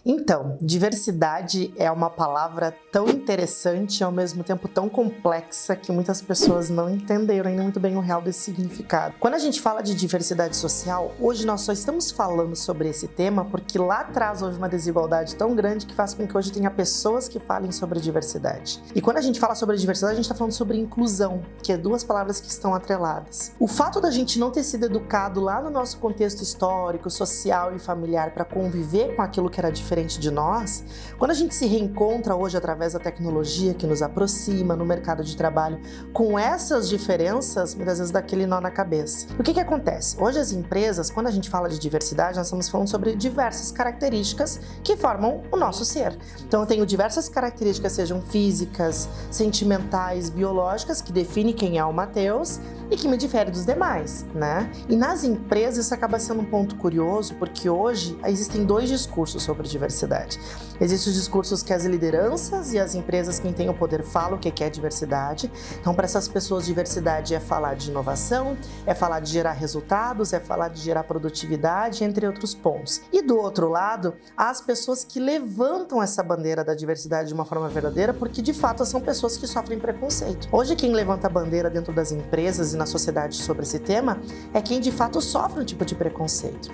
Então, diversidade é uma palavra tão interessante e ao mesmo tempo tão complexa que muitas pessoas não entenderam ainda muito bem o real desse significado. Quando a gente fala de diversidade social, hoje nós só estamos falando sobre esse tema porque lá atrás houve uma desigualdade tão grande que faz com que hoje tenha pessoas que falem sobre diversidade. E quando a gente fala sobre diversidade, a gente está falando sobre inclusão, que é duas palavras que estão atreladas. O fato da gente não ter sido educado lá no nosso contexto histórico, social e familiar para conviver com aquilo que era diferente de nós, quando a gente se reencontra hoje através da tecnologia que nos aproxima no mercado de trabalho com essas diferenças, muitas vezes dá aquele nó na cabeça. O que acontece? Hoje as empresas, quando a gente fala de diversidade, nós estamos falando sobre diversas características que formam o nosso ser. Então eu tenho diversas características, sejam físicas, sentimentais, biológicas, que definem quem é o Matheus e que me difere dos demais, né? E nas empresas isso acaba sendo um ponto curioso, porque hoje existem dois discursos sobre diversidade. Existem os discursos que as lideranças e as empresas, quem tem o poder, falam o que é diversidade. Então, para essas pessoas, diversidade é falar de inovação, é falar de gerar resultados, é falar de gerar produtividade, entre outros pontos. E do outro lado, há as pessoas que levantam essa bandeira da diversidade de uma forma verdadeira, porque de fato são pessoas que sofrem preconceito. Hoje, quem levanta a bandeira dentro das empresas e na sociedade sobre esse tema é quem de fato sofre um tipo de preconceito.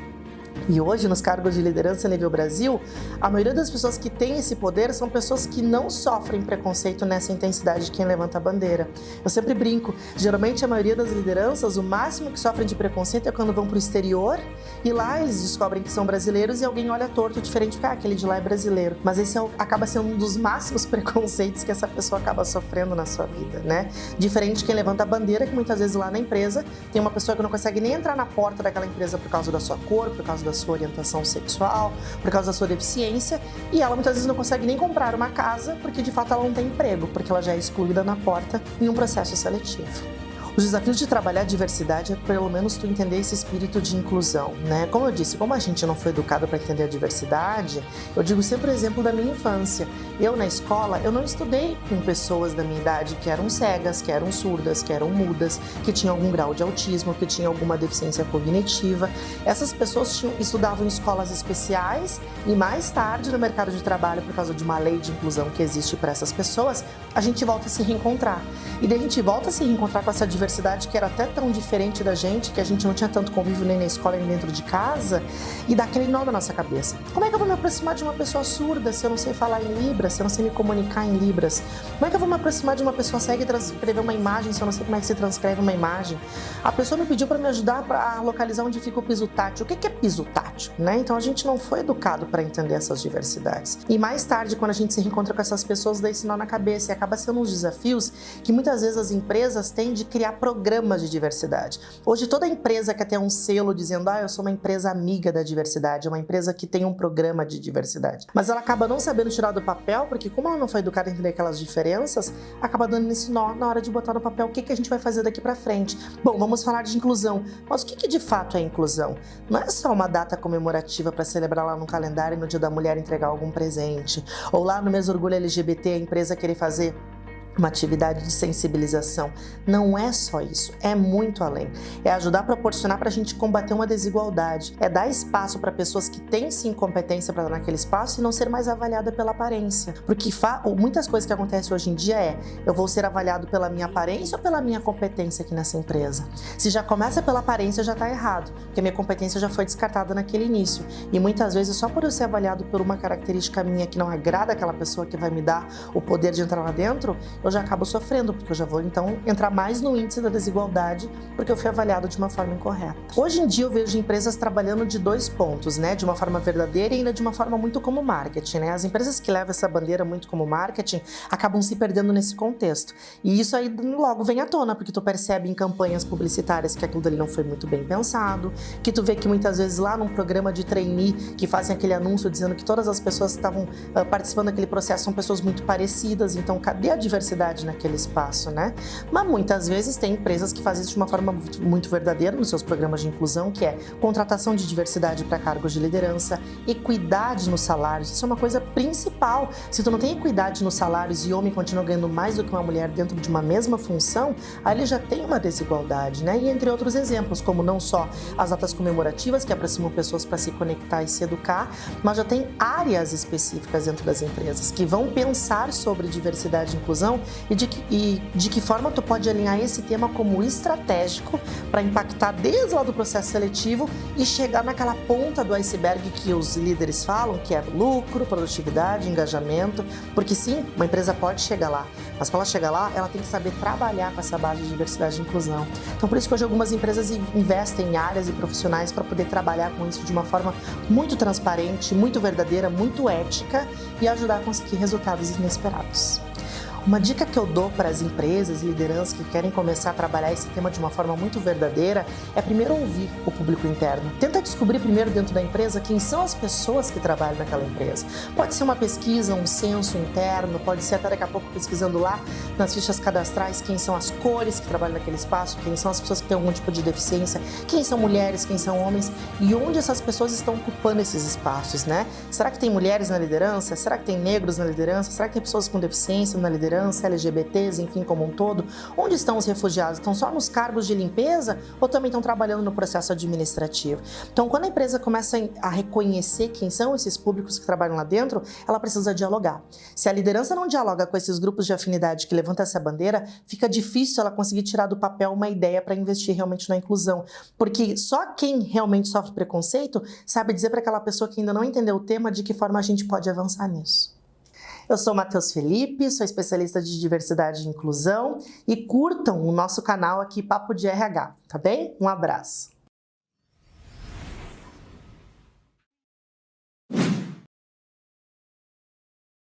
E hoje, nos cargos de liderança a nível Brasil, a maioria das pessoas que têm esse poder são pessoas que não sofrem preconceito nessa intensidade de quem levanta a bandeira. Eu sempre brinco, geralmente a maioria das lideranças, o máximo que sofrem de preconceito é quando vão para o exterior e lá eles descobrem que são brasileiros e alguém olha torto diferente, porque aquele de lá é brasileiro. Mas esse acaba sendo um dos máximos preconceitos que essa pessoa acaba sofrendo na sua vida, né? Diferente de quem levanta a bandeira, que muitas vezes lá na empresa tem uma pessoa que não consegue nem entrar na porta daquela empresa por causa da sua cor, por causa da sua orientação sexual, por causa da sua deficiência, e ela muitas vezes não consegue nem comprar uma casa porque de fato ela não tem emprego, porque ela já é excluída na porta em um processo seletivo. Os desafios de trabalhar a diversidade é pelo menos tu entender esse espírito de inclusão, né? Como eu disse, como a gente não foi educado para entender a diversidade, eu digo sempre o exemplo da minha infância. Eu na escola, eu não estudei com pessoas da minha idade que eram cegas, que eram surdas, que eram mudas, que tinham algum grau de autismo, que tinham alguma deficiência cognitiva. Essas pessoas estudavam em escolas especiais e mais tarde no mercado de trabalho, por causa de uma lei de inclusão que existe para essas pessoas, a gente volta a se reencontrar. E daí a gente volta a se reencontrar com essa diversidade que era até tão diferente da gente, que a gente não tinha tanto convívio nem na escola nem dentro de casa, e dá aquele nó na nossa cabeça. Como é que eu vou me aproximar de uma pessoa surda se eu não sei falar em Libras, se eu não sei me comunicar em Libras? Como é que eu vou me aproximar de uma pessoa cega e transcrever uma imagem se eu não sei como é que se transcreve uma imagem? A pessoa me pediu para me ajudar a localizar onde fica o piso tátil. O que é piso tátil, né? Então a gente não foi educado para entender essas diversidades. E mais tarde, quando a gente se reencontra com essas pessoas, dá esse nó na cabeça e acaba sendo uns desafios que muitas vezes as empresas têm de criar programas de diversidade. Hoje toda empresa quer ter um selo dizendo, eu sou uma empresa amiga da diversidade, é uma empresa que tem um programa de diversidade. Mas ela acaba não sabendo tirar do papel, porque como ela não foi educada a entender aquelas diferenças, acaba dando esse nó na hora de botar no papel o que a gente vai fazer daqui para frente. Bom, vamos falar de inclusão. Mas o que de fato é inclusão? Não é só uma data comemorativa para celebrar lá no calendário e no Dia da Mulher entregar algum presente, ou lá no mês Orgulho LGBT a empresa querer fazer uma atividade de sensibilização. Não é só isso, é muito além. É ajudar a proporcionar para a gente combater uma desigualdade, é dar espaço para pessoas que têm sim competência para estar naquele espaço e não ser mais avaliada pela aparência. Porque muitas coisas que acontecem hoje em dia eu vou ser avaliado pela minha aparência ou pela minha competência aqui nessa empresa? Se já começa pela aparência, já está errado, porque a minha competência já foi descartada naquele início. E muitas vezes, só por eu ser avaliado por uma característica minha que não agrada aquela pessoa que vai me dar o poder de entrar lá dentro, eu já acabo sofrendo, porque eu já vou então entrar mais no índice da desigualdade, porque eu fui avaliado de uma forma incorreta. Hoje em dia eu vejo empresas trabalhando de dois pontos, né? De uma forma verdadeira e ainda de uma forma muito como marketing, né? As empresas que levam essa bandeira muito como marketing acabam se perdendo nesse contexto. E isso aí logo vem à tona, porque tu percebe em campanhas publicitárias que aquilo dali não foi muito bem pensado, que tu vê que muitas vezes lá num programa de trainee que fazem aquele anúncio dizendo que todas as pessoas que estavam participando daquele processo são pessoas muito parecidas, então cadê a diversidade diversidade naquele espaço, né? Mas muitas vezes tem empresas que fazem isso de uma forma muito verdadeira nos seus programas de inclusão, que é contratação de diversidade para cargos de liderança, equidade nos salários. Isso é uma coisa principal. Se tu não tem equidade nos salários e homem continua ganhando mais do que uma mulher dentro de uma mesma função, aí ele já tem uma desigualdade, né? E entre outros exemplos, como não só as datas comemorativas que aproximam pessoas para se conectar e se educar, mas já tem áreas específicas dentro das empresas que vão pensar sobre diversidade e inclusão e de que forma tu pode alinhar esse tema como estratégico para impactar desde lá do processo seletivo e chegar naquela ponta do iceberg que os líderes falam, que é lucro, produtividade, engajamento, porque sim, uma empresa pode chegar lá, mas para ela chegar lá, ela tem que saber trabalhar com essa base de diversidade e inclusão. Então, por isso que hoje algumas empresas investem em áreas e profissionais para poder trabalhar com isso de uma forma muito transparente, muito verdadeira, muito ética e ajudar a conseguir resultados inesperados. Uma dica que eu dou para as empresas e lideranças que querem começar a trabalhar esse tema de uma forma muito verdadeira é primeiro ouvir o público interno. Tenta descobrir primeiro dentro da empresa quem são as pessoas que trabalham naquela empresa. Pode ser uma pesquisa, um censo interno, pode ser até daqui a pouco pesquisando lá nas fichas cadastrais quem são as cores que trabalham naquele espaço, quem são as pessoas que têm algum tipo de deficiência, quem são mulheres, quem são homens e onde essas pessoas estão ocupando esses espaços, né? Será que tem mulheres na liderança? Será que tem negros na liderança? Será que tem pessoas com deficiência na liderança? LGBTs, enfim, como um todo. Onde estão os refugiados? Estão só nos cargos de limpeza ou também estão trabalhando no processo administrativo? Então, quando a empresa começa a reconhecer quem são esses públicos que trabalham lá dentro, ela precisa dialogar. Se a liderança não dialoga com esses grupos de afinidade que levantam essa bandeira, fica difícil ela conseguir tirar do papel uma ideia para investir realmente na inclusão. Porque só quem realmente sofre preconceito sabe dizer para aquela pessoa que ainda não entendeu o tema de que forma a gente pode avançar nisso. Eu sou Matheus Felipe, sou especialista de diversidade e inclusão e curtam o nosso canal aqui Papo de RH, tá bem? Um abraço.